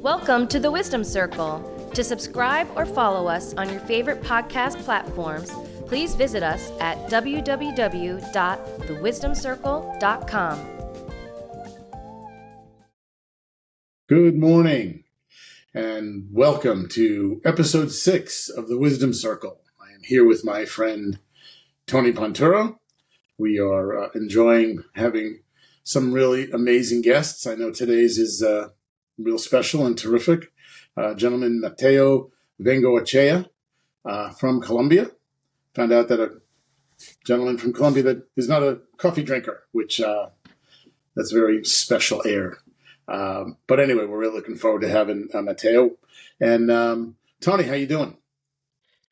Welcome to the Wisdom Circle. To subscribe or follow us on your favorite podcast platforms, please visit us at www.thewisdomcircle.com. Good morning, and welcome to episode 6 of the Wisdom Circle. I am here with my friend Tony Ponturo. We are enjoying having some really amazing guests. I know today's is real special and terrific. Gentleman Mateo Vengoechea from Colombia. Found out that a gentleman from Colombia that is not a coffee drinker, which that's very special air. But anyway, we're really looking forward to having Mateo. And Tony, how you doing?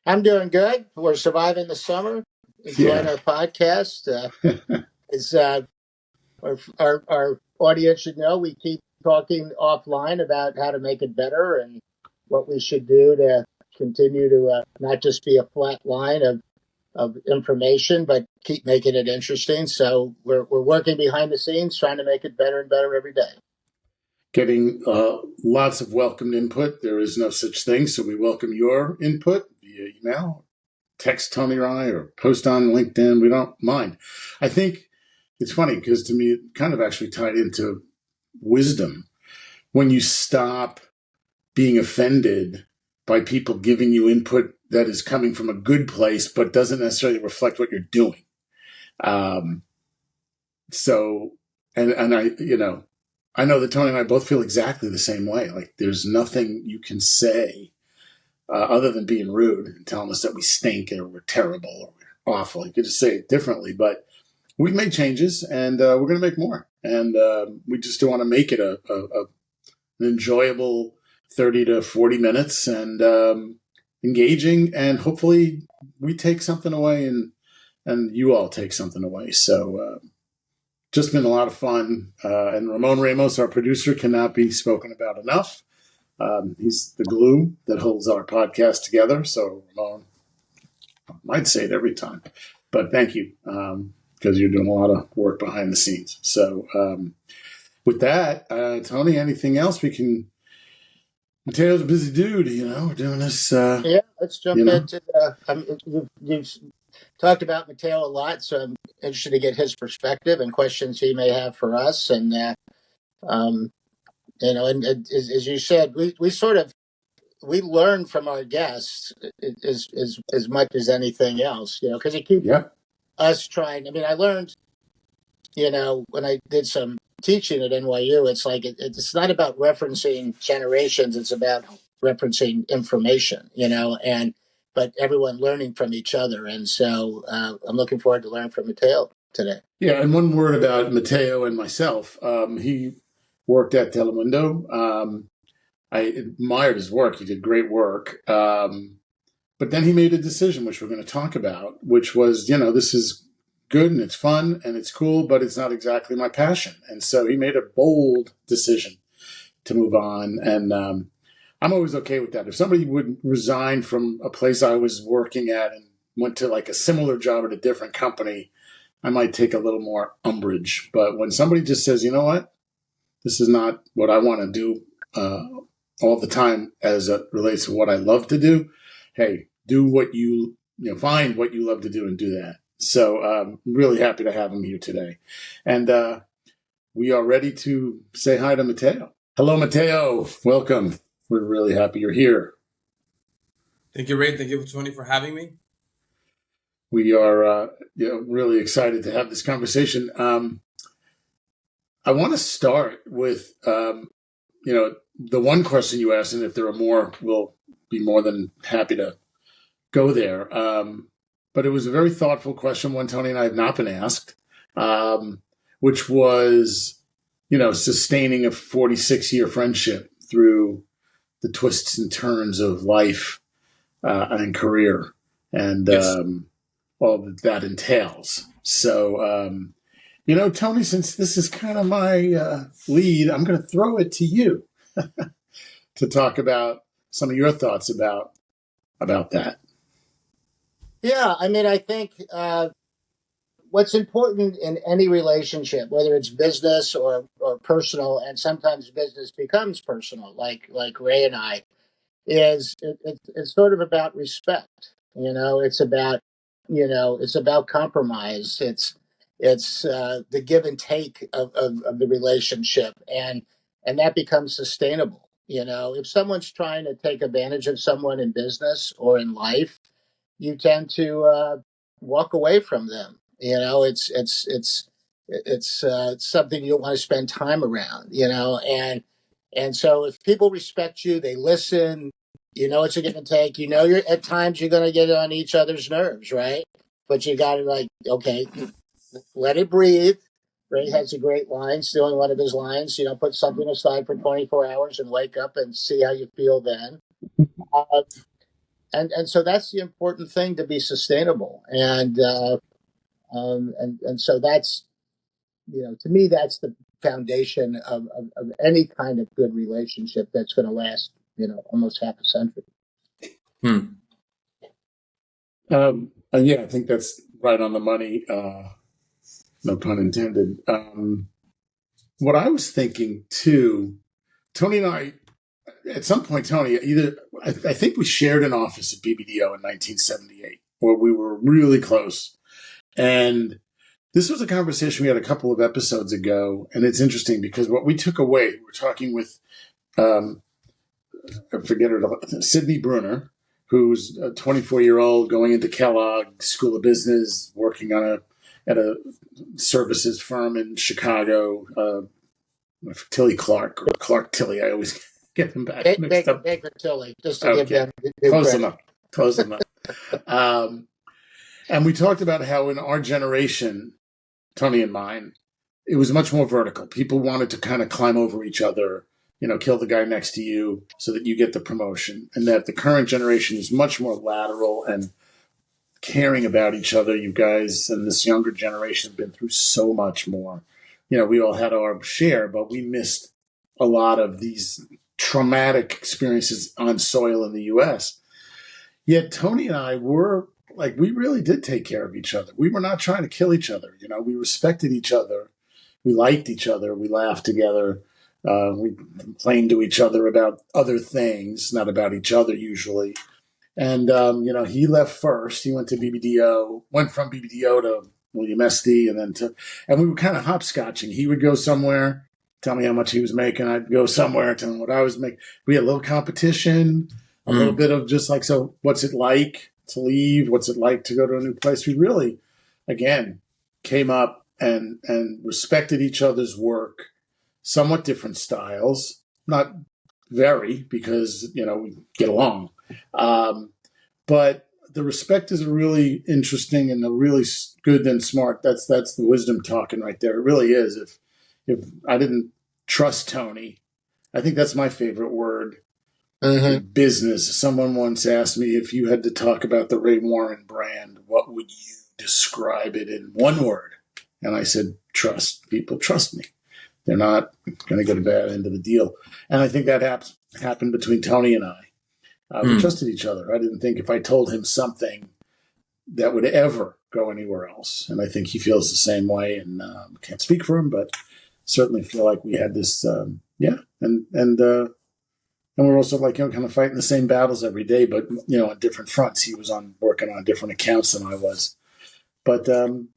I'm doing good. We're surviving the summer. Enjoying our podcast. Our audience should know we keep talking offline about how to make it better and what we should do to continue to not just be a flat line of information, but keep making it interesting. So we're working behind the scenes, trying to make it better and better every day. Getting lots of welcomed input. There is no such thing, so we welcome your input via email, text Tony or I, or post on LinkedIn. We don't mind. I think it's funny because to me it kind of actually tied into wisdom. When you stop being offended by people giving you input that is coming from a good place but doesn't necessarily reflect what you're doing. I know that Tony and I both feel exactly the same way. Like there's nothing you can say other than being rude and telling us that we stink or we're terrible or we're awful. You could just say it differently, but we've made changes and we're going to make more. And we just want to make it an enjoyable 30 to 40 minutes and engaging. And hopefully we take something away and you all take something away. So just been a lot of fun. And Ramon Ramos, our producer, cannot be spoken about enough. He's the glue that holds our podcast together. So Ramon, I might say it every time, but thank you. Because you're doing a lot of work behind the scenes. So with that, Tony, anything else we can... Mateo's a busy dude, we're doing this... let's jump into... You've talked about Mateo a lot, so I'm interested to get his perspective and questions he may have for us. And, and as you said, we learn from our guests as much as anything else, because it keeps... Yeah. Us trying. I mean, I learned, when I did some teaching at NYU, it's like it's not about referencing generations; it's about referencing information. But everyone learning from each other, and so I'm looking forward to learning from Mateo today. Yeah, and one word about Mateo and myself. He worked at Telemundo. I admired his work; he did great work. But then he made a decision, which we're going to talk about, which was, this is good and it's fun and it's cool, but it's not exactly my passion. And so he made a bold decision to move on. And I'm always okay with that. If somebody would resign from a place I was working at and went to like a similar job at a different company, I might take a little more umbrage. But when somebody just says, you know what, this is not what I want to do all the time as it relates to what I love to do, hey, do what you find what you love to do and do that. So I'm really happy to have him here today. And we are ready to say hi to Mateo. Hello, Mateo. Welcome. We're really happy you're here. Thank you, Ray. Thank you, Tony, for having me. We are really excited to have this conversation. I want to start with, the one question you asked, and if there are more, we'll be more than happy to go there. But it was a very thoughtful question, one Tony and I have not been asked, which was, sustaining a 46-year friendship through the twists and turns of life and career and Yes. All that entails. So, Tony, since this is kind of my lead, I'm going to throw it to you to talk about some of your thoughts about that. Yeah, I mean, I think what's important in any relationship, whether it's business or personal, and sometimes business becomes personal, like Ray and I, is it's sort of about respect. It's about compromise. It's the give and take of the relationship, and that becomes sustainable. If someone's trying to take advantage of someone in business or in life, you tend to walk away from them. It's something you don't want to spend time around. And so if people respect you, they listen. It's a give and take. You're at times you're going to get on each other's nerves, right? But you got to okay, let it breathe. Ray has a great line, stealing one of his lines. Put something aside for 24 hours and wake up and see how you feel then. Uh, and so that's the important thing, to be sustainable. And so that's, to me, that's the foundation of any kind of good relationship that's going to last, almost half a century. Hmm. And yeah, I think that's right on the money. No pun intended. What I was thinking too, Tony and I, at some point, Tony, I think we shared an office at BBDO in 1978, where we were really close. And this was a conversation we had a couple of episodes ago, and it's interesting because what we took away, we're talking with, I forget her, Sydney Bruner, who's a 24-year-old going into Kellogg School of Business, working at a services firm in Chicago, Tilly Clark or Clark Tilly. I always get them back mixed up. Baker Tilly, just to give them close enough. And we talked about how in our generation, Tony and mine, it was much more vertical. People wanted to kind of climb over each other, kill the guy next to you so that you get the promotion. And that the current generation is much more lateral and caring about each other. You guys and this younger generation have been through so much more. We all had our share, but we missed a lot of these traumatic experiences on soil in the U.S. Yet Tony and I were we really did take care of each other. We were not trying to kill each other. We respected each other. We liked each other. We laughed together. We complained to each other about other things, not about each other usually. And, he left first. He went from BBDO to William Esty, and we were kind of hopscotching. He would go somewhere, tell me how much he was making. I'd go somewhere, tell him what I was making. We had a little competition, a little bit of just so what's it like to leave? What's it like to go to a new place? We really, again, came up and respected each other's work, somewhat different styles, not very, because, we get along. But the respect is really interesting and a really good and smart. That's the wisdom talking right there. It really is. If I didn't trust Tony, I think that's my favorite word. In business. Someone once asked me, if you had to talk about the Ray Warren brand, what would you describe it in one word? And I said, trust. People trust me. They're not going to get a bad end of the deal. And I think that happened between Tony and I. We trusted each other. I didn't think if I told him something that would ever go anywhere else. And I think he feels the same way, and can't speak for him, but certainly feel like we had this, and we're also kind of fighting the same battles every day, but, on different fronts. He was working on different accounts than I was. But, and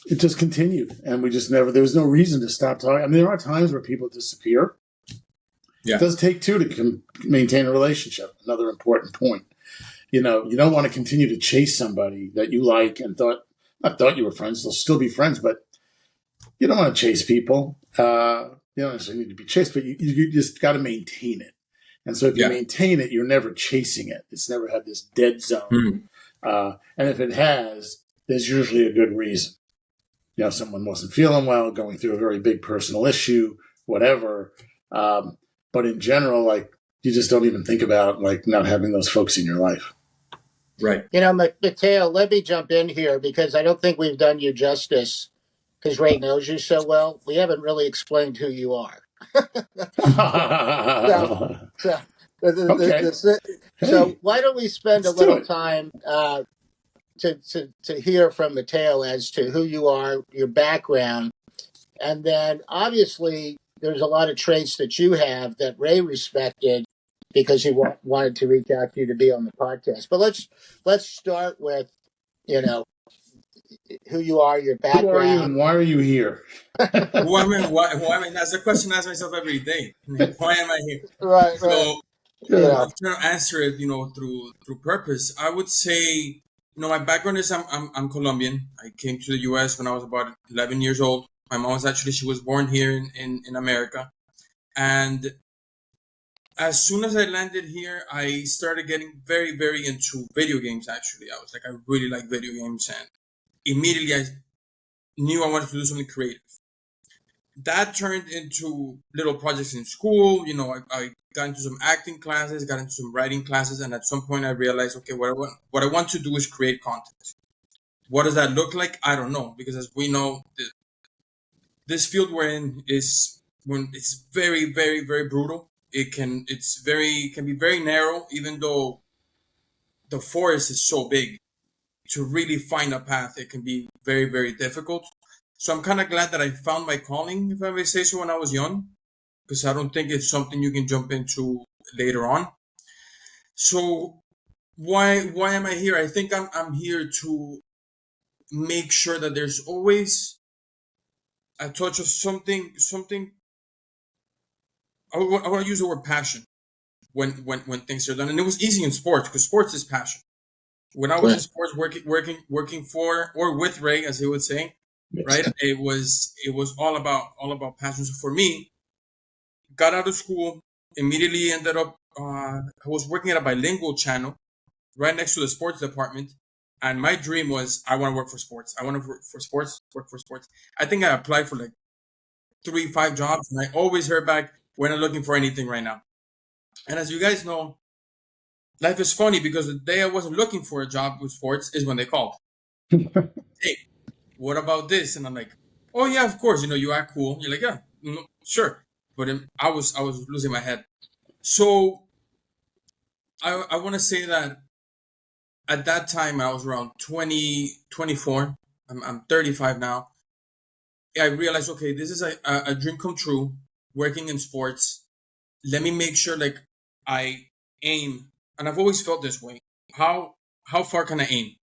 it just continued. And there was no reason to stop talking. I mean, there are times where people disappear. Yeah. It does take two to maintain a relationship. Another important point. You don't want to continue to chase somebody that you like and not thought you were friends. They'll still be friends, but you don't want to chase people. You don't necessarily need to be chased, but you just got to maintain it. And so if you maintain it, you're never chasing it. It's never had this dead zone. And if it has, there's usually a good reason. Someone wasn't feeling well, going through a very big personal issue, whatever. But in general, you just don't even think about not having those folks in your life. Right. Mateo, let me jump in here because I don't think we've done you justice. Because Ray knows you so well, we haven't really explained who you are. So why don't we spend a little time to hear from Mateo as to who you are, your background, and then obviously there's a lot of traits that you have that Ray respected because he wanted to reach out to you to be on the podcast. But let's start with, you know, who you are, your background. Who are you and why are you here? Who am I? Why am I? That's a question I ask myself every day. Why am I here? Right. So Yeah. I'm trying to answer it, through purpose. I would say, my background is I'm Colombian. I came to the U.S. when I was about 11 years old. My mom she was born here in America, and as soon as I landed here, I started getting very, very into video games. Actually, I was like, I really like video games, and immediately I knew I wanted to do something creative. That turned into little projects in school. I got into some acting classes, got into some writing classes, and at some point I realized, okay, what I want to do is create content. What does that look like? I don't know, because as we know, this field we're in is when it's very, very, very brutal. Can be very narrow, even though the forest is so big. To really find a path, it can be very, very difficult. So I'm kind of glad that I found my calling, if I may say so, when I was young, because I don't think it's something you can jump into later on. So why am I here? I think I'm here to make sure that there's always a touch of something. I want to use the word passion when things are done, and it was easy in sports because sports is passion. When I was in sports, working for or with Ray, as he would say, right? It was all about passion. So for me, got out of school, immediately ended up. I was working at a bilingual channel right next to the sports department, and my dream was I want to work for sports. I want to work for sports. Work for sports. I think I applied for like 3-5 jobs, and I always heard back, "We're not looking for anything right now." And as you guys know, life is funny because the day I wasn't looking for a job with sports is when they called. Hey, what about this? And I'm like, oh yeah, of course. You act cool. You're like, yeah, sure. But I was losing my head. So I want to say that at that time I was around 20, 24. I'm 35 now. I realized, okay, this is a dream come true. Working in sports. Let me make sure like I aim, and I've always felt this way. How far can I aim?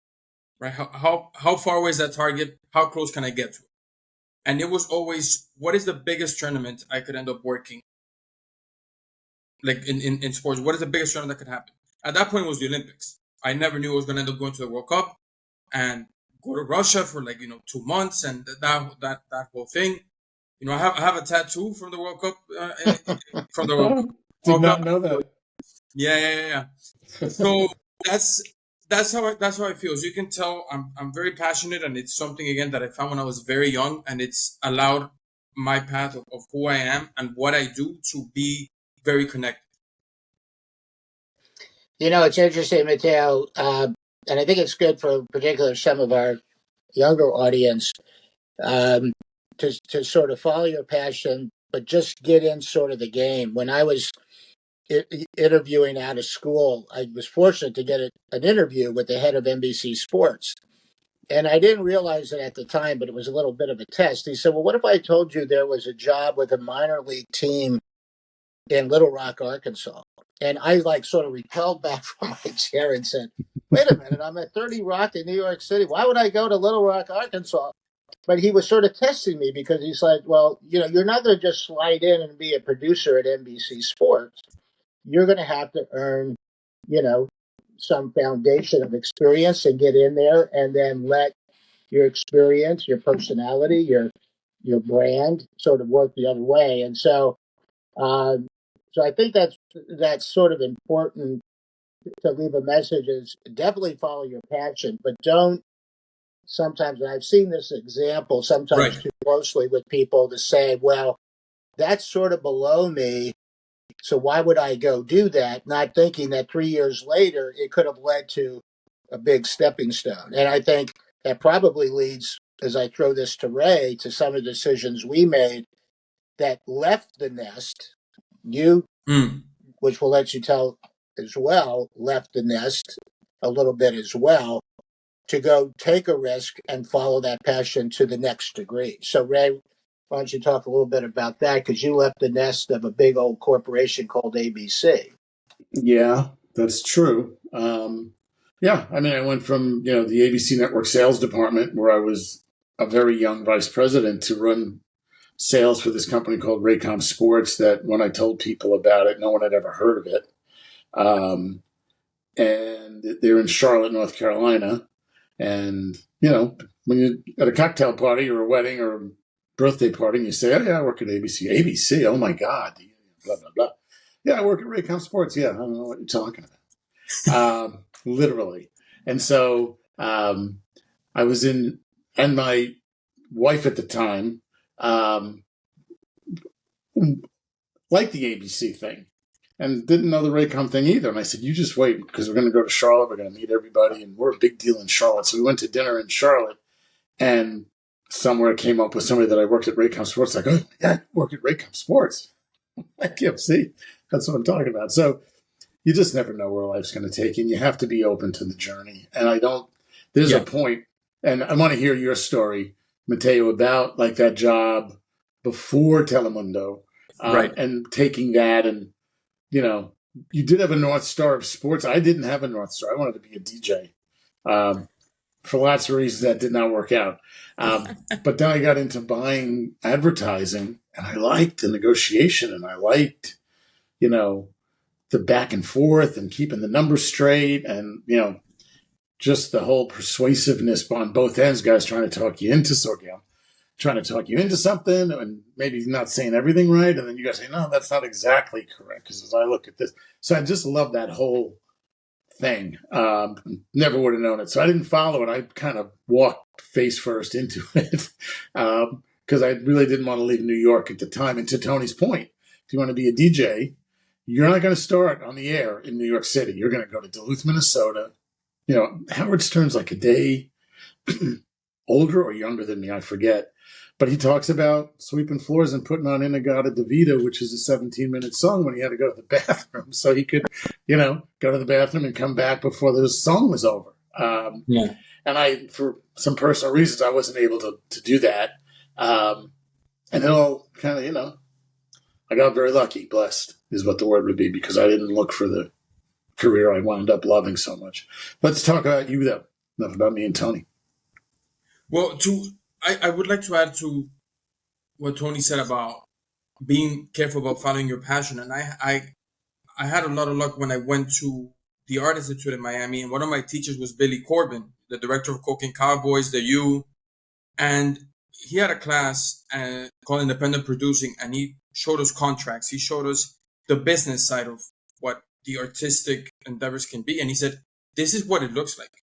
Right? How far away is that target? How close can I get to it? And it was always, what is the biggest tournament I could end up working? Like in sports, what is the biggest tournament that could happen? At that point, it was the Olympics. I never knew I was going to end up going to the World Cup and go to Russia for 2 months and that whole thing. I have a tattoo from the World Cup. From the Did World not Cup. know that. Yeah. So that's how I feel. As you can tell, I'm very passionate, and it's something again that I found when I was very young, and it's allowed my path of who I am and what I do to be very connected. It's interesting, Mateo, and I think it's good for particular some of our younger audience to sort of follow your passion, but just get in sort of the game. When I was interviewing out of school, I was fortunate to get an interview with the head of NBC Sports. And I didn't realize it at the time, but it was a little bit of a test. He said, well, what if I told you there was a job with a minor league team in Little Rock, Arkansas? And I sort of repelled back from my chair and said, wait a minute, I'm at 30 Rock in New York City. Why would I go to Little Rock, Arkansas? But he was sort of testing me because he's like, well, you're not going to just slide in and be a producer at NBC Sports. You're going to have to earn, some foundation of experience and get in there and then let your experience, your personality, your brand sort of work the other way. And so I think that's sort of important to leave a message is definitely follow your passion, but don't sometimes, and I've seen this example sometimes Right. too closely with people to say, well, that's sort of below me. So why would I go do that? Not thinking that 3 years later, it could have led to a big stepping stone. And I think that probably leads, as I throw this to Ray, to some of the decisions we made that left the nest. You, which will let you tell as well, left the nest a little bit as well. to go take a risk and follow that passion to the next degree. So, Ray, why don't you talk a little bit about that? Because you left the nest of a big old corporation called ABC. Yeah, that's true. Yeah, I mean, I went from the ABC network sales department, where I was a very young vice president, to run sales for this company called Raycom Sports. That when I told people about it, no one had ever heard of it. And they're in Charlotte, North Carolina. And when you're at a cocktail party or a wedding or a birthday party, and you say, "Oh yeah, I work at ABC." ABC, oh my God, blah blah blah. Yeah, I work at Raycom Sports. Yeah, I don't know what you're talking about. Literally. And so I was in, and my wife at the time liked the ABC thing and didn't know the Raycom thing either. And I said, "You just wait, because we're going to go to Charlotte. We're going to meet everybody, and we're a big deal in Charlotte." So we went to dinner in Charlotte, and somewhere came up with somebody that I worked at Raycom Sports. Like, "Oh, yeah, I work at Raycom Sports." Like, yeah, see, that's what I'm talking about. So you just never know where life's going to take you, and you have to be open to the journey. And there's a point, and I want to hear your story, Mateo, about like that job before Telemundo, Right. and taking that, and you did have a North Star of sports. I didn't have a North Star. I wanted to be a DJ. For lots of reasons that did not work out. But then I got into buying advertising, and I liked the negotiation, and I liked, the back and forth and keeping the numbers straight, and, just the whole persuasiveness on both ends, guys trying to talk you into something, and maybe not saying everything right. And then you guys say, "No, that's not exactly correct, because as I look at this." So I just love that whole thing. Never would have known it. So I didn't follow it. I kind of walked face first into it, because I really didn't want to leave New York at the time. And to Tony's point, if you want to be a DJ, you're not going to start on the air in New York City. You're going to go to Duluth, Minnesota. Howard Stern's like a day older or younger than me, I forget. But he talks about sweeping floors and putting on Inagata DeVita, which is a 17-minute song, when he had to go to the bathroom. So he could, go to the bathroom and come back before the song was over. And for some personal reasons, I wasn't able to do that. And it all kind of, I got very lucky, blessed is what the word would be, because I didn't look for the career I wound up loving so much. Let's talk about you, though. Enough about me and Tony. Well, I would like to add to what Tony said about being careful about following your passion. And I had a lot of luck when I went to the Art Institute in Miami, and one of my teachers was Billy Corbin, the director of Cocaine Cowboys, The U, and he had a class called Independent Producing, and he showed us contracts. He showed us the business side of what the artistic endeavors can be, and he said, "This is what it looks like.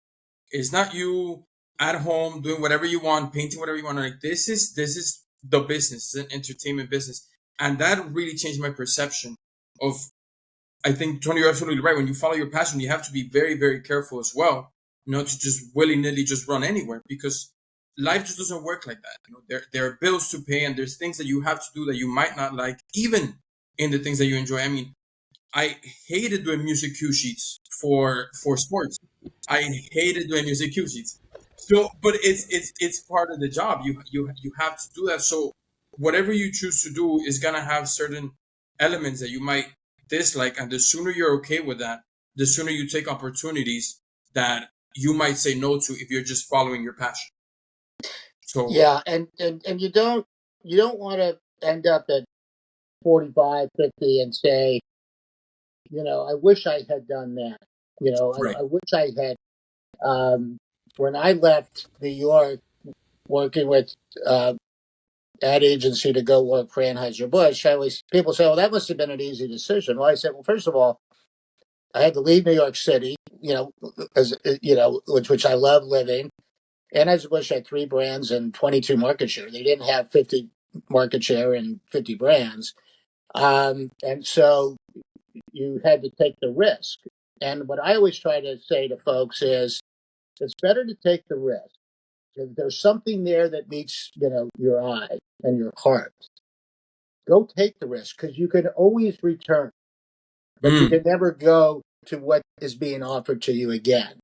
It's not you at home doing whatever you want, painting whatever you want. Like, this is the business. It's an entertainment business." And that really changed my perception of, I think, Tony, you're absolutely right. When you follow your passion, you have to be very, very careful as well, not to just willy-nilly just run anywhere, because life just doesn't work like that. There are bills to pay, and there's things that you have to do that you might not like, even in the things that you enjoy. I mean, I hated doing music cue sheets for sports. I hated doing music cue sheets. So, but it's part of the job. You have to do that. So whatever you choose to do is gonna have certain elements that you might dislike, and the sooner you're okay with that, the sooner you take opportunities that you might say no to if you're just following your passion. So yeah, and you don't want to end up at 45, 50 and say, I wish I had done that. right. I wish I had. When I left New York, working with ad agency to go work for Anheuser-Busch, people say, "Well, that must have been an easy decision." Well, I said, "Well, first of all, I had to leave New York City, which I love living. Anheuser-Busch had 3 brands and 22 market share. They didn't have 50 market share and 50 brands. And so you had to take the risk. And what I always try to say to folks is, it's better to take the risk. If there's something there that meets, your eye and your heart, go take the risk, because you can always return, but you can never go to what is being offered to you again.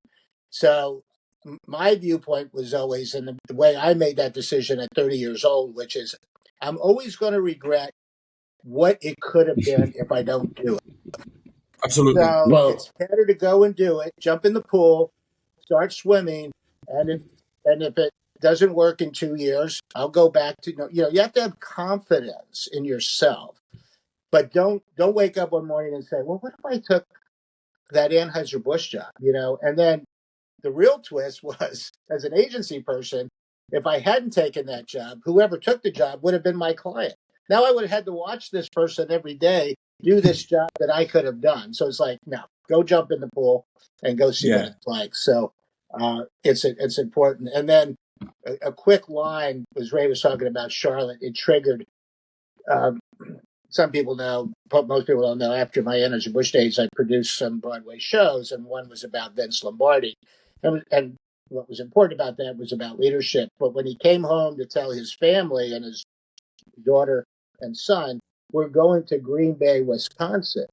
So my viewpoint was always, and the way I made that decision at 30 years old, which is I'm always going to regret what it could have been if I don't do it. Absolutely. So Well, it's better to go and do it, jump in the pool, start swimming, and if it doesn't work in 2 years, I'll go back to you have to have confidence in yourself. But don't wake up one morning and say, well, what if I took that Anheuser-Busch job, And then the real twist was, as an agency person, if I hadn't taken that job, whoever took the job would have been my client. Now I would have had to watch this person every day do this job that I could have done. So it's like, no, go jump in the pool and go see what it's like. So it's important. And then a quick line was Ray was talking about Charlotte. It triggered. Some people know, most people don't know, after my Anheuser-Busch days, I produced some Broadway shows, and one was about Vince Lombardi. And what was important about that was about leadership. But when he came home to tell his family and his daughter and son, we're going to Green Bay, Wisconsin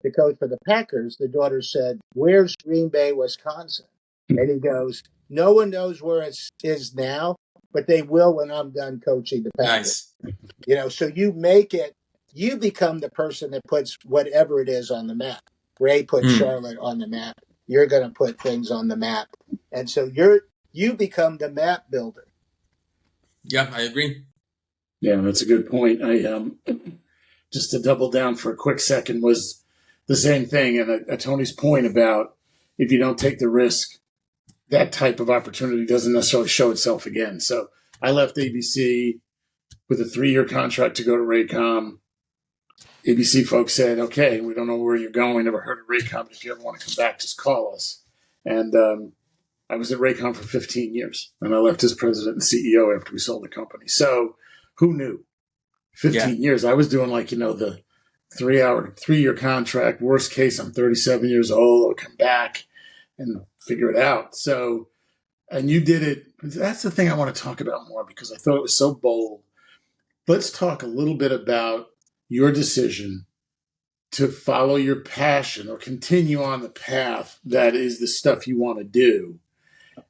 to coach for the Packers, the daughter said, where's Green Bay, Wisconsin? And he goes, no one knows where it is now, but they will when I'm done coaching the Packers. Nice. So you become the person that puts whatever it is on the map. Ray put Charlotte on the map. You're going to put things on the map. And so you become the map builder. Yeah, I agree. Yeah, that's a good point. I just to double down for a quick second was the same thing. And Tony's point about if you don't take the risk, that type of opportunity doesn't necessarily show itself again. So I left ABC with a 3-year contract to go to Raycom. ABC folks said, okay, we don't know where you're going. Never heard of Raycom. If you ever want to come back, just call us. And I was at Raycom for 15 years. And I left as president and CEO after we sold the company. So who knew? 15 years. I was doing the 3-year contract. Worst case, I'm 37 years old. I'll come back and figure it out. So, and you did it. That's the thing I want to talk about more because I thought it was so bold. Let's talk a little bit about your decision to follow your passion or continue on the path that is the stuff you want to do,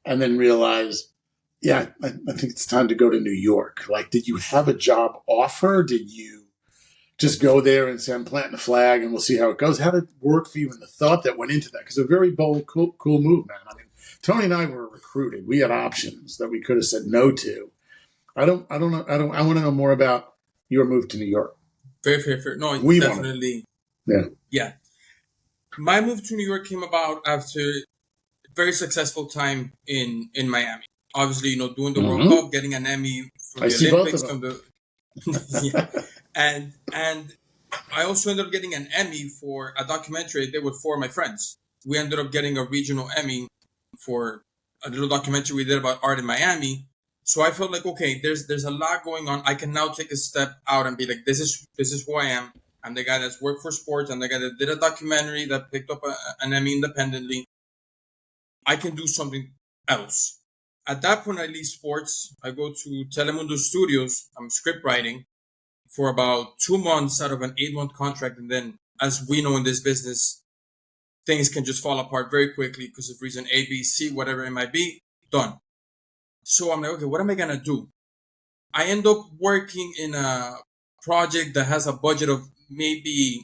and then realize, I think it's time to go to New York. Like, did you have a job offer? Did you just go there and say, I'm planting a flag and we'll see how it goes? How did it work for you and the thought that went into that? Because a very bold, cool move, man. I mean, Tony and I were recruited. We had options that we could have said no to. I don't know. I want to know more about your move to New York. Fair. No, definitely. Yeah. My move to New York came about after a very successful time in Miami. Obviously, doing the World Cup, getting an Emmy from the Olympics, and I also ended up getting an Emmy for a documentary I did with 4 of my friends. We ended up getting a regional Emmy for a little documentary we did about art in Miami. So I felt like, okay, there's a lot going on. I can now take a step out and be like, this is who I am. I'm the guy that's worked for sports. I'm the guy that did a documentary that picked up an Emmy independently. I can do something else. At that point, I leave sports. I go to Telemundo Studios. I'm script writing for about 2 months out of an 8-month contract. And then, as we know in this business, things can just fall apart very quickly because of reason A, B, C, whatever it might be. Done. So I'm like, okay, what am I going to do? I end up working in a project that has a budget of maybe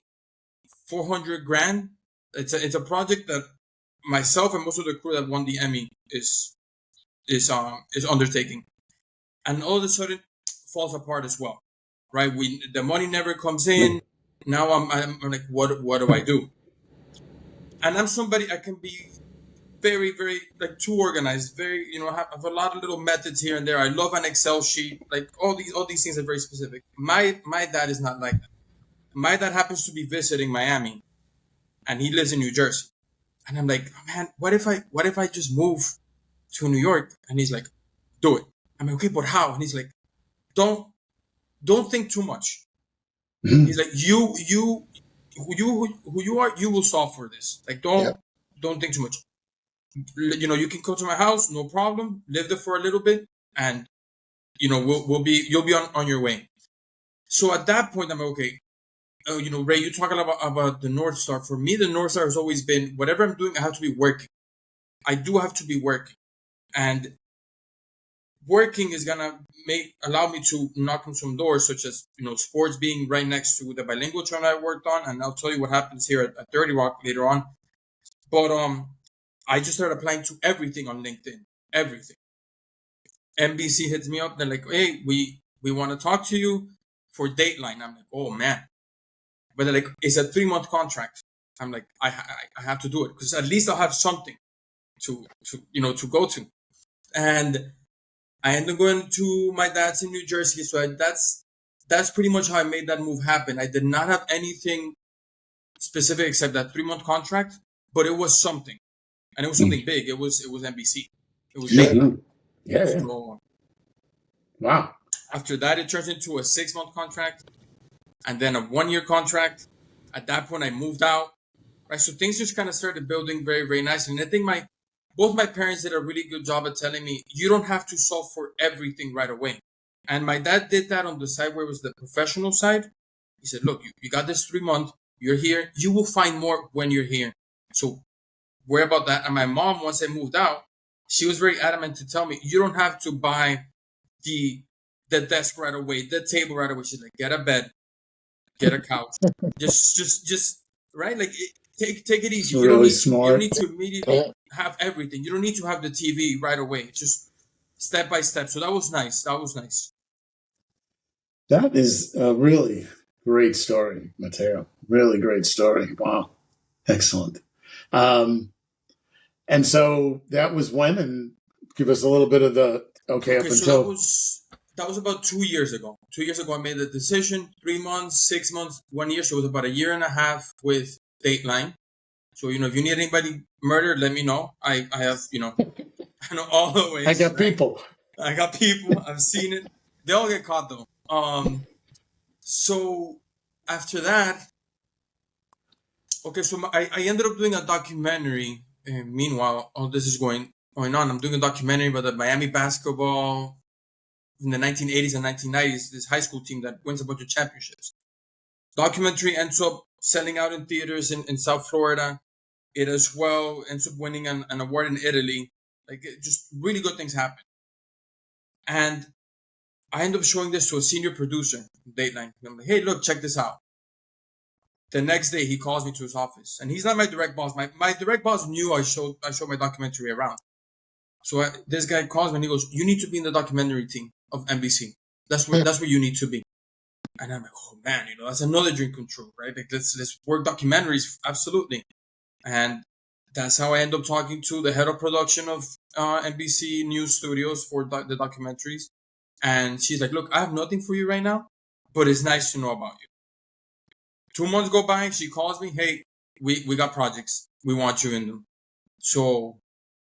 $400,000. It's a project that myself and most of the crew that won the Emmy is undertaking, and all of a sudden falls apart as well, right? The money never comes in. Now I'm like, what do I do? And I'm somebody I can be very, very too organized. Very, have a lot of little methods here and there. I love an Excel sheet. Like all these things are very specific. My dad is not like that. My dad happens to be visiting Miami, and he lives in New Jersey. And I'm like, oh, man, what if I just move to New York? And he's like, do it. I'm like, okay, but how? And he's like, don't think too much. He's like, who you are, you will solve for this. Like, don't think too much. You can come to my house, no problem. Live there for a little bit, and you'll be on your way. So at that point, I'm like, okay. Ray, you talk a lot about the North Star. For me, the North Star has always been whatever I'm doing, I have to be working. I do have to be working. And working is gonna allow me to knock on some doors, such as sports being right next to the bilingual channel I worked on, and I'll tell you what happens here at 30 Rock later on. But I just started applying to everything on LinkedIn, everything. NBC hits me up. They're like, "Hey, we want to talk to you for Dateline." I'm like, "Oh man," but they're like, "It's a 3-month contract." I'm like, "I have to do it because at least I'll have something to go to." And I ended up going to my dad's in New Jersey, so that's pretty much how I made that move happen. I did not have anything specific except that 3-month contract, but it was something, and it was something big. It was NBC. It was big. Yeah. So, wow. After that, it turns into a 6-month contract, and then a 1-year contract. At that point, I moved out. Right, so things just kind of started building very, very nicely. And I think both my parents did a really good job at telling me you don't have to solve for everything right away. And my dad did that on the side where it was the professional side. He said, "Look, you got this 3 month. You're here. You will find more when you're here. So worry about that." And my mom, once I moved out, she was very adamant to tell me, "You don't have to buy the desk right away, the table right away." She's like, "Get a bed, get a couch, just right, like take it easy. You don't need to immediately have everything. You don't need to have the TV right away. Just step by step." So that was nice. That is a really great story, Mateo. Really great story. Wow, excellent. And so that was when, and give us a little bit of the up until that was about 2 years ago. 2 years ago, I made the decision. 3 months, 6 months, 1 year. So it was about a year and a half with Dateline. So if you need anybody murdered, let me know. I have I know all the ways. I got people. I've seen it. They all get caught though. So after that, okay. So I ended up doing a documentary. Meanwhile, all this is going on. I'm doing a documentary about the Miami basketball in the 1980s and 1990s, this high school team that wins a bunch of championships. Documentary ends up selling out in theaters in South Florida. It as well ends up winning an award in Italy. Like, just really good things happen. And I end up showing this to a senior producer, Dateline. I'm like, "Hey, look, check this out." The next day, he calls me to his office, and he's not my direct boss. My direct boss knew I showed my documentary around. So this guy calls me and he goes, "You need to be in the documentary team of NBC. That's where you need to be." And I'm like, "Oh man, that's another dream come true, right? Like, let's work documentaries, absolutely." And that's how I end up talking to the head of production of NBC News Studios for the documentaries. And she's like, "Look, I have nothing for you right now, but it's nice to know about you." 2 months go by, she calls me, "Hey, we got projects. We want you in them." So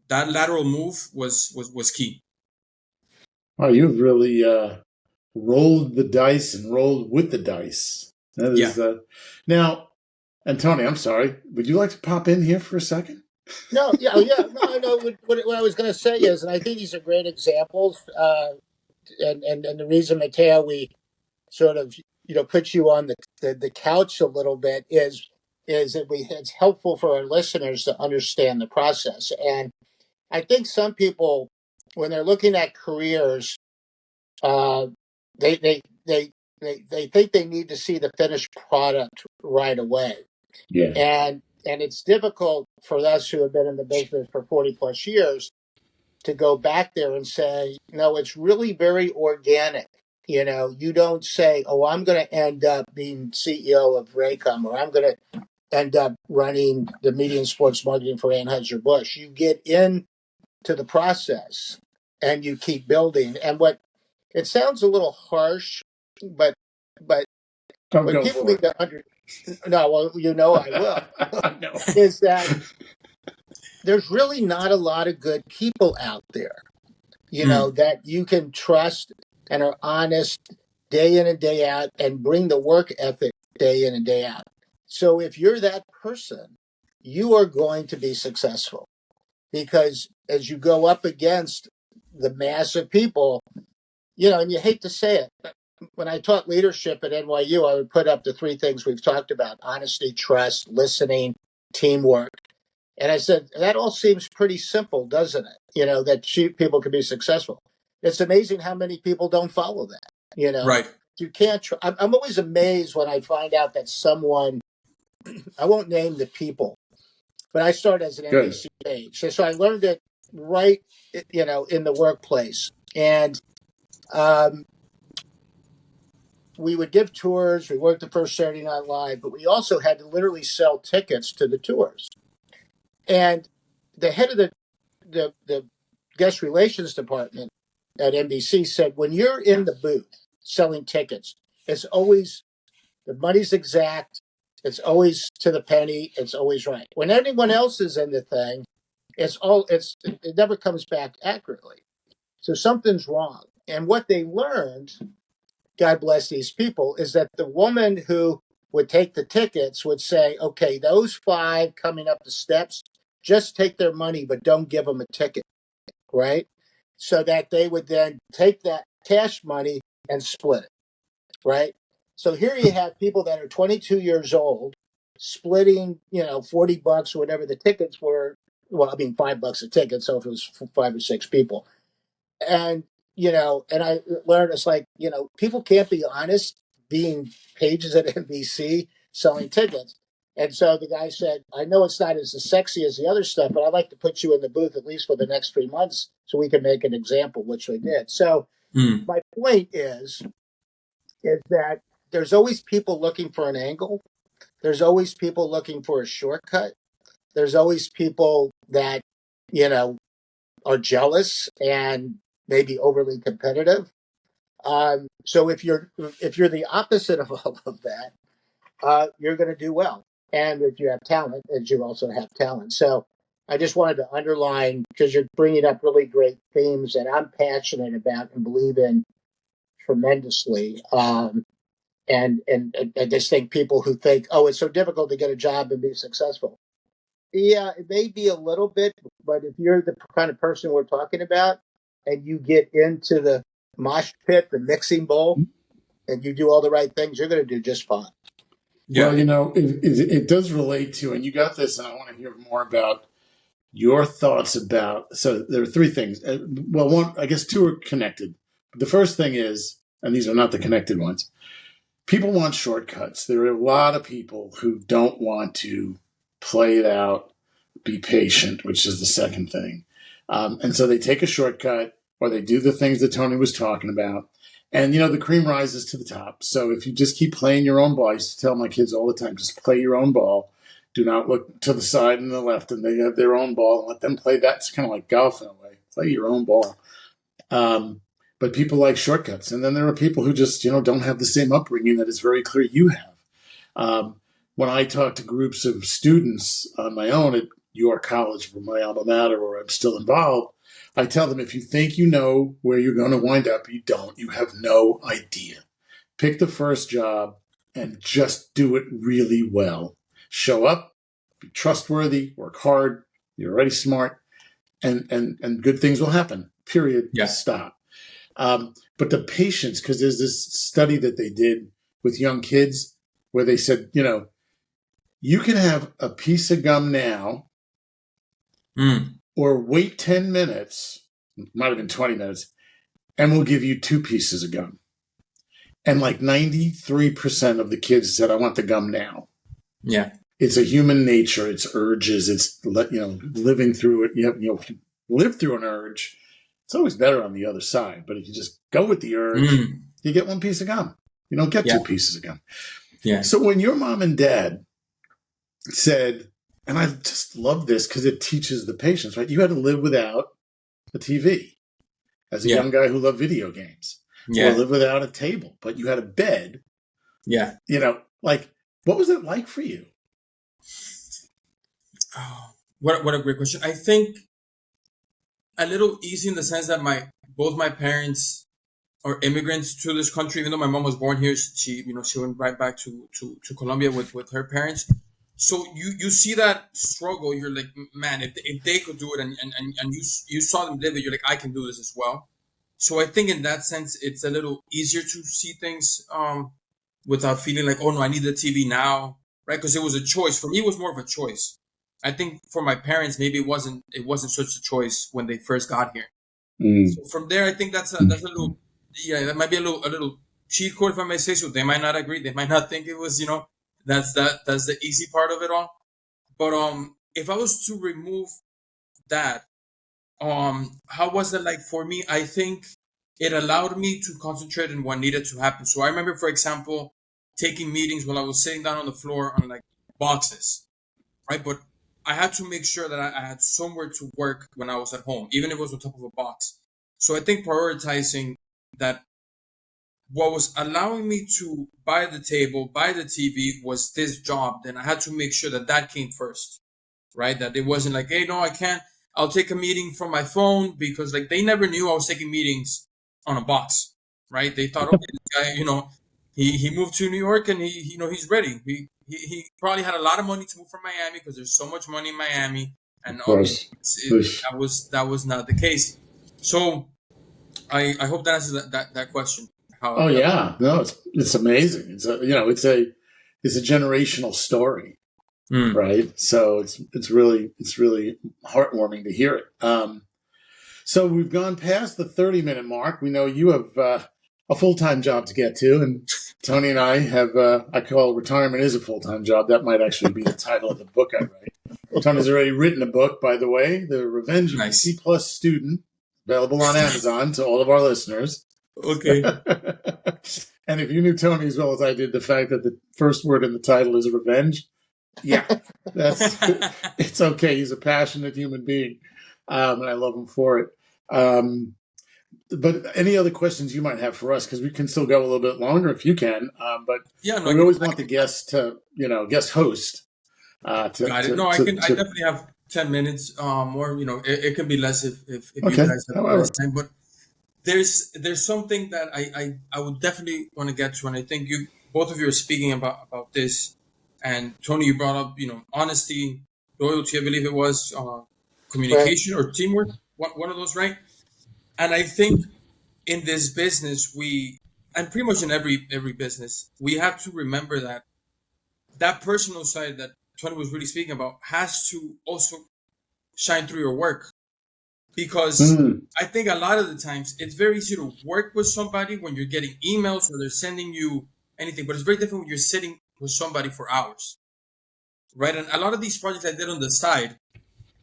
that lateral move was key. Wow, you've really rolled the dice and rolled with the dice. That is now, and Tony, I'm sorry. Would you like to pop in here for a second? No, yeah. No. What I was going to say is, and I think these are great examples. And the reason, Mateo, we sort of put you on the couch a little bit is that it's helpful for our listeners to understand the process. And I think some people, when they're looking at careers, they think they need to see the finished product right away. Yeah. And it's difficult for us who have been in the business for 40 plus years to go back there and say, no, it's really very organic. You don't say, "Oh, I'm going to end up being CEO of Raycom," or "I'm going to end up running the media and sports marketing for Anheuser-Busch." You get into the process and you keep building. And it sounds a little harsh, but Don't what go people for need it. to no, well, I will, No. is that there's really not a lot of good people out there, that you can trust and are honest day in and day out and bring the work ethic day in and day out. So if you're that person, you are going to be successful, because as you go up against the mass of people, and you hate to say it, but when I taught leadership at NYU, I would put up the 3 things we've talked about: honesty, trust, listening, teamwork. And I said, that all seems pretty simple, doesn't it? That people can be successful. It's amazing how many people don't follow that. Right. You can't. I'm always amazed when I find out that someone, I won't name the people, but I started as an NBC page. So I learned it right, in the workplace. And we would give tours. We worked the first Saturday Night Live, but we also had to literally sell tickets to the tours. And the head of the guest relations department at NBC said, when you're in the booth selling tickets, it's always, the money's exact. It's always to the penny. It's always right. When anyone else is in the thing, it never comes back accurately. So something's wrong. And what they learned, God bless these people, is that the woman who would take the tickets would say, okay, those 5 coming up the steps, just take their money, but don't give them a ticket, right? So that they would then take that cash money and split it, right? So here you have people that are 22 years old splitting, $40 or whatever the tickets were. Well, I mean, $5 a ticket. So if it was 5 or 6 people, and and I learned it's like, people can't be honest being pages at NBC selling tickets. And so the guy said, I know it's not as sexy as the other stuff, but I'd like to put you in the booth at least for the next 3 months so we can make an example, which we did. So my point is that there's always people looking for an angle. There's always people looking for a shortcut. There's always people that, are jealous and maybe overly competitive. So if you're the opposite of all of that, you're going to do well. And if you have talent, as you also have talent. So I just wanted to underline, because you're bringing up really great themes that I'm passionate about and believe in tremendously. And I just think people who think, oh, it's so difficult to get a job and be successful. Yeah, it may be a little bit, but if you're the kind of person we're talking about and you get into the mosh pit, the mixing bowl, and you do all the right things, you're going to do just fine. Yeah. Well, it does relate to, and you got this, and I want to hear more about your thoughts about, so there are 3 things. Well, one, I guess 2 are connected. The first thing is, and these are not the connected ones, people want shortcuts. There are a lot of people who don't want to play it out, be patient, which is the second thing. And so they take a shortcut, or they do the things that Tony was talking about. And, the cream rises to the top. So if you just keep playing your own ball, I used to tell my kids all the time, just play your own ball. Do not look to the side and the left, and they have their own ball, and let them play that. It's kind of like golf in a way. Play your own ball. But people like shortcuts. And then there are people who just, don't have the same upbringing that is very clear you have. When I talk to groups of students on my own at your college, or my alma mater, or I'm still involved, I tell them, if you think you know where you're going to wind up, you don't. You have no idea. Pick the first job and just do it really well. Show up, be trustworthy, work hard, you're already smart, and good things will happen, period. Yeah. Stop. But the patience, because there's this study that they did with young kids where they said, you can have a piece of gum now or wait 10 minutes, might have been 20 minutes, and we'll give you 2 pieces of gum. And like 93% of the kids said, I want the gum now. Yeah. It's a human nature. It's urges. It's, living through it. If you live through an urge, it's always better on the other side. But if you just go with the urge, you get 1 piece of gum. You don't get 2 pieces of gum. Yeah. So when your mom and dad said, and I just love this because it teaches the patience, right? You had to live without a TV as a young guy who loved video games. Or live without a table, but you had a bed. Yeah. What was it like for you? Oh, what a great question. I think a little easy in the sense that both my parents are immigrants to this country. Even though my mom was born here, she went right back to Colombia with her parents. So you see that struggle. You're like, man, if they could do it, and you saw them live it, you're like, I can do this as well. So I think in that sense, it's a little easier to see things without feeling like, oh no, I need the TV now, right? Because it was a choice. For me, it was more of a choice. I think for my parents, maybe it wasn't such a choice when they first got here. So from there, I think that's a little, that might be a little cheat code, if I may say so. They might not agree. They might not think it was, that's the easy part of it all. But if I was to remove that, how was it like for me? I think it allowed me to concentrate on what needed to happen. So I remember, for example, taking meetings while I was sitting down on the floor on like boxes, right? But I had to make sure that I had somewhere to work when I was at home, even if it was on top of a box. So I think prioritizing that, what was allowing me to buy the table, buy the TV was this job, then I had to make sure that that came first, right? That it wasn't like, hey, no, I can't. I'll take a meeting from my phone, because like they never knew I was taking meetings on a box, right? They thought, okay, this guy, he moved to New York and he's ready. He probably had a lot of money to move from Miami because there's so much money in Miami, and Of course. that was not the case. So I hope that answers that question. Oh yeah, no, it's amazing. It's a generational story, right? So it's really heartwarming to hear it. So we've gone past the 30-minute mark. We know you have a full-time job to get to, and Tony and I have I call retirement is a full-time job. That might actually be the title of the book I write. Tony's already written a book, by the way, The Revenge of the C+ Student, available on Amazon to all of our listeners. Okay. And if you knew Tony as well as I did, the fact that the first word in the title is revenge, it's okay. He's a passionate human being, and I love him for it. But any other questions you might have for us, because we can still go a little bit longer if you can. But we always want the guest to, guest host. Got it. No, I definitely have 10 minutes more. It can be less if you guys have less time. But there's something that I would definitely want to get to, and I think both of you are speaking about this. And Tony, you brought up honesty, loyalty, I believe it was, communication or teamwork, one of those, right? And I think in this business, and pretty much in every business, we have to remember that personal side that Tony was really speaking about has to also shine through your work. Because I think a lot of the times it's very easy to work with somebody when you're getting emails or they're sending you anything, but it's very different when you're sitting with somebody for hours, right? And a lot of these projects I did on the side,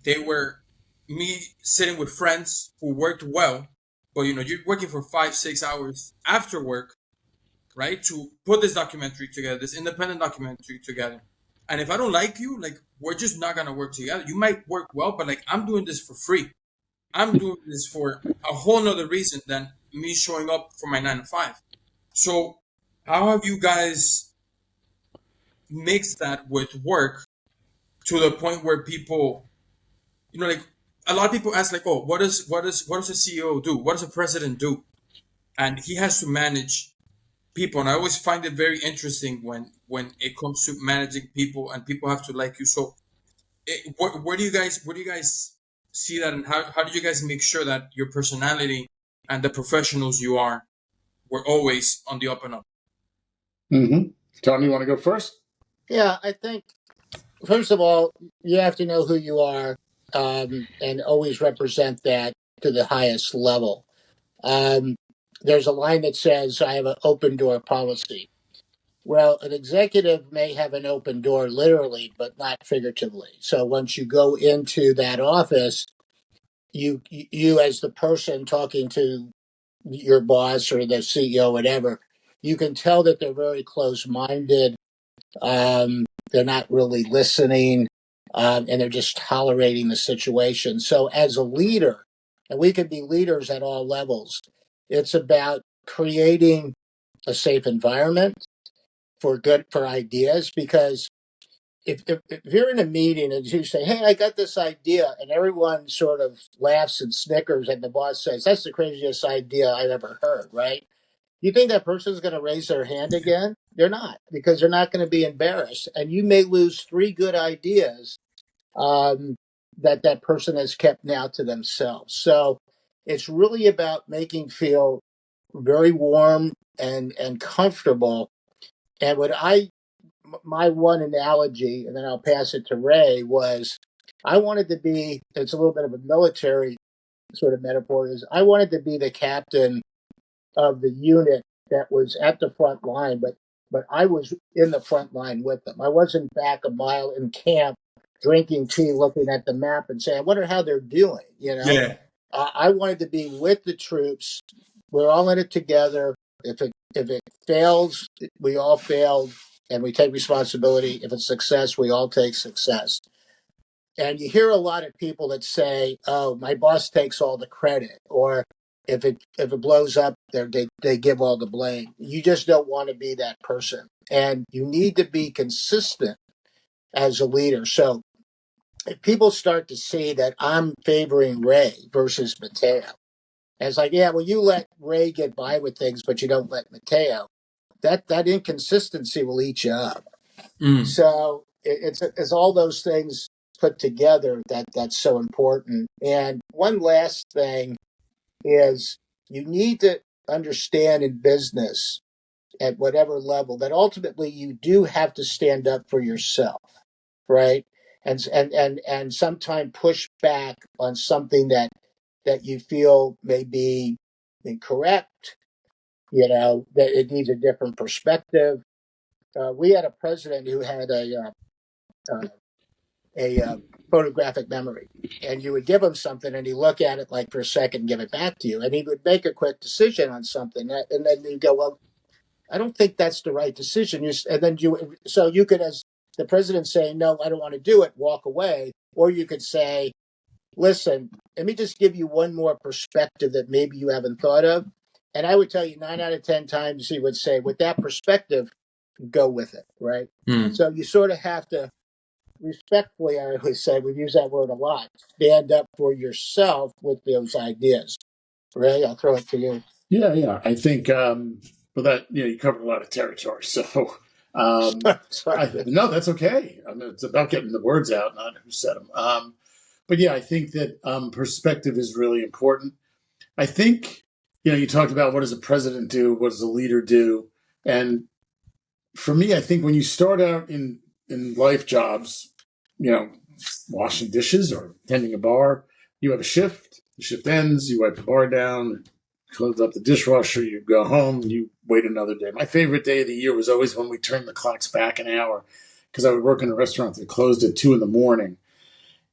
they were me sitting with friends who worked well, but you're working for 5-6 hours after work, right? To put this documentary together, this independent documentary together. And if I don't like you, like, we're just not going to work together. You might work well, but like, I'm doing this for free. I'm doing this for a whole nother reason than me showing up for my 9 to 5. So how have you guys mixed that with work to the point where people, like, a lot of people ask, like, oh, what does a CEO do? What does a president do? And he has to manage people. And I always find it very interesting when it comes to managing people and people have to like you. So where do you guys see that, and how do you guys make sure that your personality and the professionals you are were always on the up and up? Tony, you want to go first? Yeah, I think, first of all, you have to know who you are, and always represent that to the highest level. There's a line that says, I have an open door policy. Well, an executive may have an open door literally, but not figuratively. So once you go into that office, you as the person talking to your boss or the CEO, whatever, you can tell that they're very close-minded. They're not really listening, and they're just tolerating the situation. So as a leader, and we can be leaders at all levels, it's about creating a safe environment for ideas. Because if you're in a meeting and you say, hey, I got this idea, and everyone sort of laughs and snickers, and the boss says, that's the craziest idea I've ever heard, right? You think that person's going to raise their hand again? They're not, because they're not going to be embarrassed. And you may lose 3 good ideas that person has kept now to themselves. So it's really about making feel very warm and comfortable. And my one analogy, and then I'll pass it to Ray, was I wanted to be, it's a little bit of a military sort of metaphor, is I wanted to be the captain of the unit that was at the front line, but I was in the front line with them. I wasn't back a mile in camp drinking tea, looking at the map and saying, I wonder how they're doing, Yeah. I wanted to be with the troops. We're all in it together. If it fails, we all failed, and we take responsibility. If it's success, we all take success. And you hear a lot of people that say, "Oh, my boss takes all the credit," or if it blows up, they give all the blame. You just don't want to be that person, and you need to be consistent as a leader. So if people start to see that I'm favoring Ray versus Mateo, and it's like, yeah, well, you let Ray get by with things, but you don't let Mateo. That inconsistency will eat you up. So it's all those things put together that's so important. And one last thing is you need to understand in business at whatever level that ultimately you do have to stand up for yourself, right? And sometimes push back on something that you feel may be incorrect, that it needs a different perspective. We had a president who had a photographic memory, and you would give him something, and he'd look at it like for a second, and give it back to you, and he would make a quick decision on something, and then you go, well, I don't think that's the right decision. So you could, as the president, say, no, I don't want to do it, walk away, or you could say, listen, let me just give you one more perspective that maybe you haven't thought of. And I would tell you 9 out of 10 times he would say, with that perspective, go with it, right? So you sort of have to respectfully, I always say, we've used that word a lot, stand up for yourself with those ideas. Ray, I'll throw it to you. Yeah. I think, that, you covered a lot of territory. So, no, that's okay. I mean, it's about getting the words out, not who said them. But yeah, I think that perspective is really important. I think, you talked about what does a president do? What does a leader do? And for me, I think when you start out in life jobs, washing dishes or tending a bar, you have a shift. The shift ends, you wipe the bar down, close up the dishwasher, you go home, you wait another day. My favorite day of the year was always when we turned the clocks back an hour, because I would work in a restaurant that closed at 2 a.m.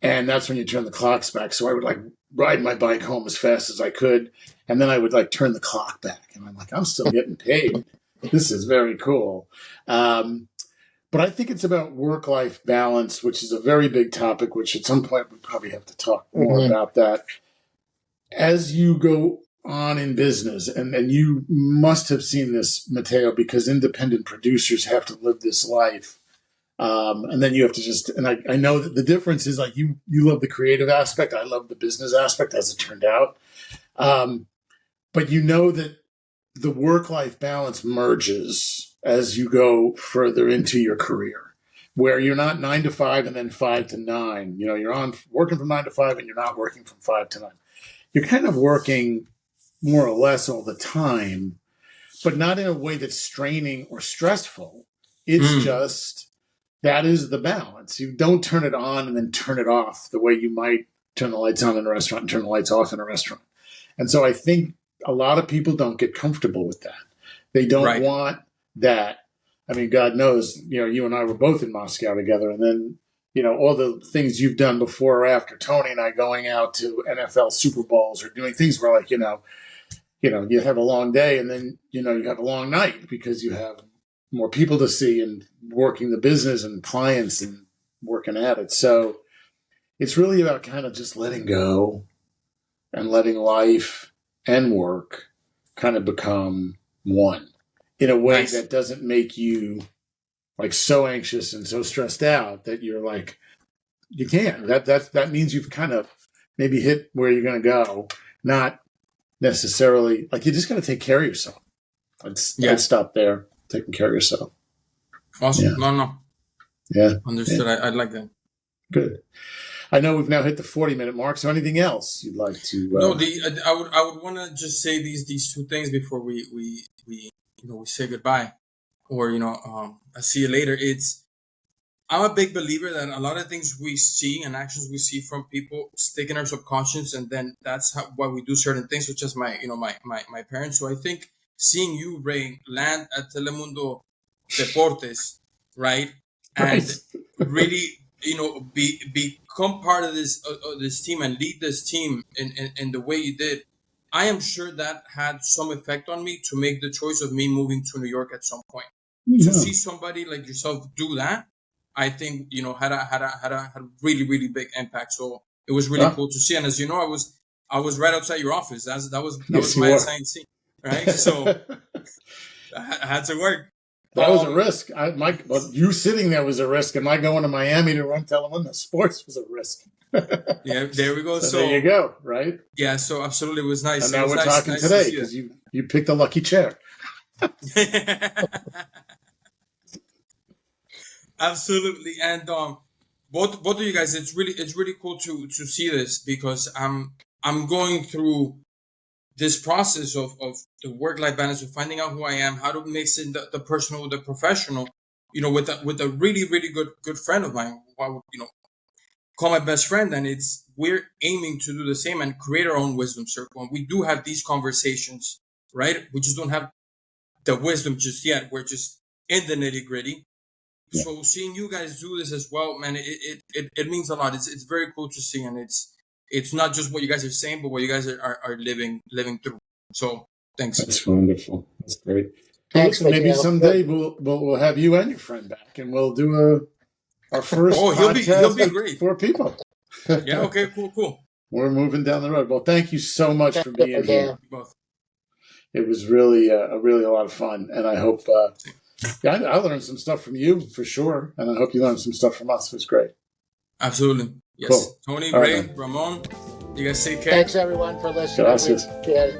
And that's when you turn the clocks back. So I would ride my bike home as fast as I could. And then I would turn the clock back. And I'm like, I'm still getting paid. This is very cool. But I think it's about work-life balance, which is a very big topic, which at some point we probably have to talk more about that. As you go on in business, and you must have seen this, Mateo, because independent producers have to live this life. And then you have to and I know that the difference is you love the creative aspect. I love the business aspect, as it turned out. But that the work-life balance merges as you go further into your career, where you're not 9 to 5 and then 5 to 9. You're working from 9 to 5 and you're not working from 5 to 9. You're kind of working more or less all the time, but not in a way that's straining or stressful. It's just, that is the balance. You don't turn it on and then turn it off the way you might turn the lights on in a restaurant and turn the lights off in a restaurant. And so I think a lot of people don't get comfortable with that. They don't want that. I mean, God knows, you and I were both in Moscow together, and then, all the things you've done before or after, Tony and I going out to NFL Super Bowls or doing things where you have a long day and then, you have a long night because you have more people to see and working the business and clients and working at it. So it's really about kind of just letting go and letting life and work kind of become one in a way that doesn't make you so anxious and so stressed out that you're you can't. That means you've kind of maybe hit where you're going to go, not necessarily you just got to take care of yourself. I'd stop there, taking care of yourself. Awesome. Yeah. No. Yeah. Understood. Yeah. I'd like that. Good. I know we've now hit the 40-minute mark. So anything else you'd like to? No, I would want to just say these two things before we say goodbye. or I see you later. I'm a big believer that a lot of things we see and actions we see from people stick in our subconscious, and then that's why we do certain things, such as my parents. So I think seeing you, Ray, land at Telemundo Deportes, right, and Right. really become part of this team and lead this team in the way you did. I am sure that had some effect on me to make the choice of me moving to New York at some point. To Yeah. see somebody like yourself do that, I think had a really really big impact. So it was really cool to see. And as you know, I was right outside your office. That Yes, was you my were. assigned scene, right? So I had to work. That was a risk. You sitting there was a risk, and my going to Miami to run Telemundo Sports was a risk. Yeah, there we go. So there you go, right? Yeah, so absolutely, it was nice. And It now was we're nice talking to today see because you picked a lucky chair. that. Absolutely, and both of you guys, it's really cool to see this, because I'm going through this process of the work-life balance, of finding out who I am, how to mix in the personal with the professional, with a really really good friend of mine, who I would call my best friend, and we're aiming to do the same and create our own wisdom circle. And we do have these conversations, right? We just don't have the wisdom just yet. We're just in the nitty gritty. Yeah. So seeing you guys do this as well, man, it means a lot. It's very cool to see, and it's not just what you guys are saying, but what you guys are living through. So thanks. That's wonderful. That's great. Well, Thanks, listen, maybe Mateo. someday we'll have you and your friend back, and we'll do our first he'll podcast be with great. 4 people. Yeah. Okay. Cool. We're moving down the road. Well, thank you so much for being here. Both. It was really a lot of fun, and I hope. I learned some stuff from you for sure, and I hope you learned some stuff from us. It was great. Absolutely. Yes. Cool. Tony, All Ray, right, Ramon, you guys take care. Thanks everyone for listening. Gracias. Yeah.